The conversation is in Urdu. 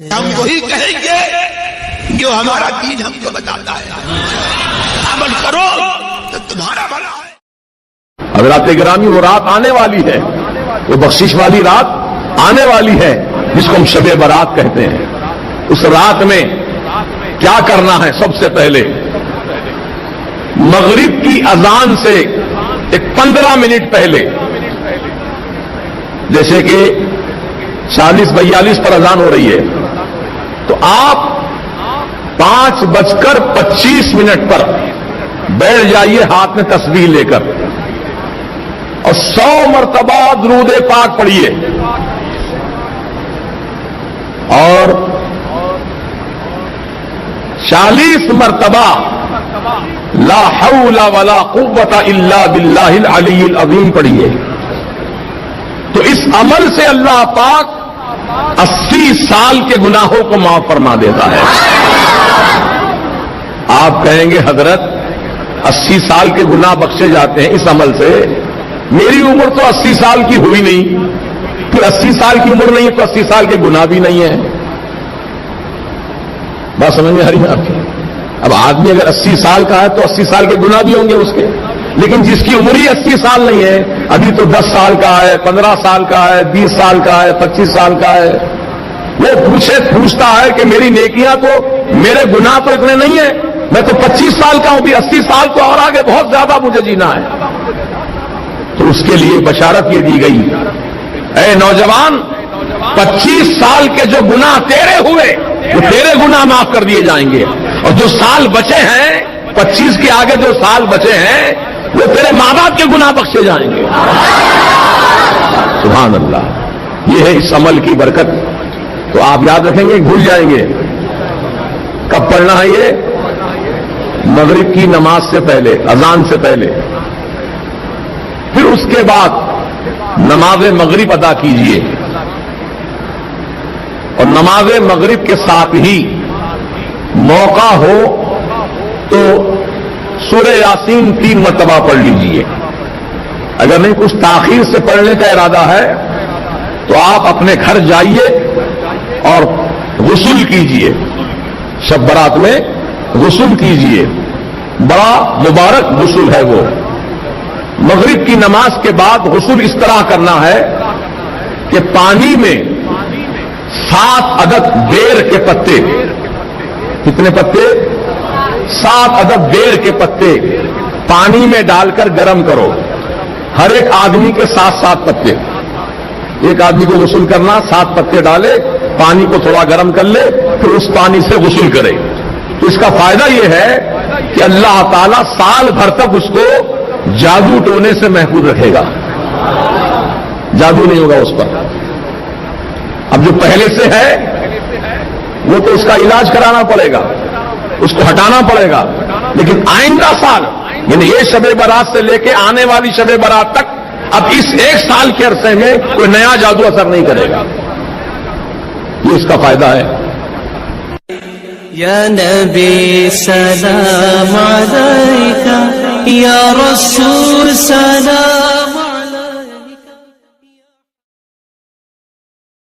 ہم وہی کہیں گے جو ہمارا دین ہم کو بتاتا ہے، عمل کرو تو تمہارا بھلا ہے۔ حضرات گرامی، وہ رات آنے والی ہے، وہ بخشش والی رات آنے والی ہے جس کو ہم شب برات کہتے ہیں۔ اس رات میں کیا کرنا ہے؟ سب سے پہلے مغرب کی اذان سے ایک 15 منٹ پہلے، جیسے کہ 40-42 پر اذان ہو رہی ہے، تو آپ 5:25 پر بیٹھ جائیے ہاتھ میں تسبیح لے کر، اور 100 مرتبہ درود پاک پڑھیے، اور 40 مرتبہ لا حول ولا قوت الا باللہ العلی العظیم پڑھیے۔ تو اس عمل سے اللہ پاک 80 سال کے گناہوں کو معاف فرما دیتا ہے۔ آپ کہیں گے حضرت 80 سال کے گناہ بخشے جاتے ہیں اس عمل سے، میری عمر تو 80 سال کی ہوئی نہیں، پھر 80 سال کی عمر نہیں ہے تو 80 سال کے گناہ بھی نہیں ہے۔ بات سمجھ میں آ رہی ہے آپ کی؟ اب آدمی اگر 80 سال کا ہے تو 80 سال کے گناہ بھی ہوں گے اس کے، لیکن جس کی عمر ہی 80 سال نہیں ہے، ابھی تو 10 سال کا ہے، 15 سال کا ہے، 20 سال کا ہے، 25 سال کا ہے، وہ پوچھتا ہے کہ میری نیکیاں تو، میرے گناہ تو اتنے نہیں ہیں، میں تو 25 سال کا ہوں، بھی 80 سال تو اور آگے بہت زیادہ مجھے جینا ہے۔ تو اس کے لیے بشارت یہ دی گئی، اے نوجوان، 25 سال کے جو گناہ تیرے ہوئے وہ تیرے گناہ معاف کر دیے جائیں گے، اور جو سال بچے ہیں 25 کے آگے جو سال بچے ہیں وہ تیرے ماں باپ کے گناہ بخشے جائیں گے۔ سبحان اللہ، یہ ہے اس عمل کی برکت۔ تو آپ یاد رکھیں گے، بھول جائیں گے۔ کب پڑھنا ہے یہ؟ مغرب کی نماز سے پہلے، اذان سے پہلے۔ پھر اس کے بعد نماز مغرب ادا کیجیے، اور نماز مغرب کے ساتھ ہی موقع ہو تو سورہ یاسین 3 مرتبہ پڑھ لیجیے۔ اگر نہیں کچھ تاخیر سے پڑھنے کا ارادہ ہے تو آپ اپنے گھر جائیے اور غسل کیجیے، شب برات میں غسل کیجیے، بڑا مبارک غسل ہے وہ۔ مغرب کی نماز کے بعد غسل اس طرح کرنا ہے کہ پانی میں 7 عدد بیر کے پتے، کتنے پتے؟ 7 عدد بیر کے پتے پانی میں ڈال کر گرم کرو، ہر ایک آدمی کے 7 پتے۔ ایک آدمی کو غسل کرنا، 7 پتے ڈالے، پانی کو تھوڑا گرم کر لے، پھر اس پانی سے غسل کرے۔ تو اس کا فائدہ یہ ہے کہ اللہ تعالیٰ سال بھر تک اس کو جادو ٹونے سے محفوظ رکھے گا، جادو نہیں ہوگا اس پر۔ اب جو پہلے سے ہے وہ تو اس کا علاج کرانا پڑے گا، اس کو ہٹانا پڑے گا، لیکن آئندہ سال، یعنی یہ شب برات سے لے کے آنے والی شب برات تک، اب اس 1 سال کے عرصے میں کوئی نیا جادو اثر نہیں کرے گا۔ یہ اس کا فائدہ ہے۔ یا نبی سلام علیکہ، یا رسول سلام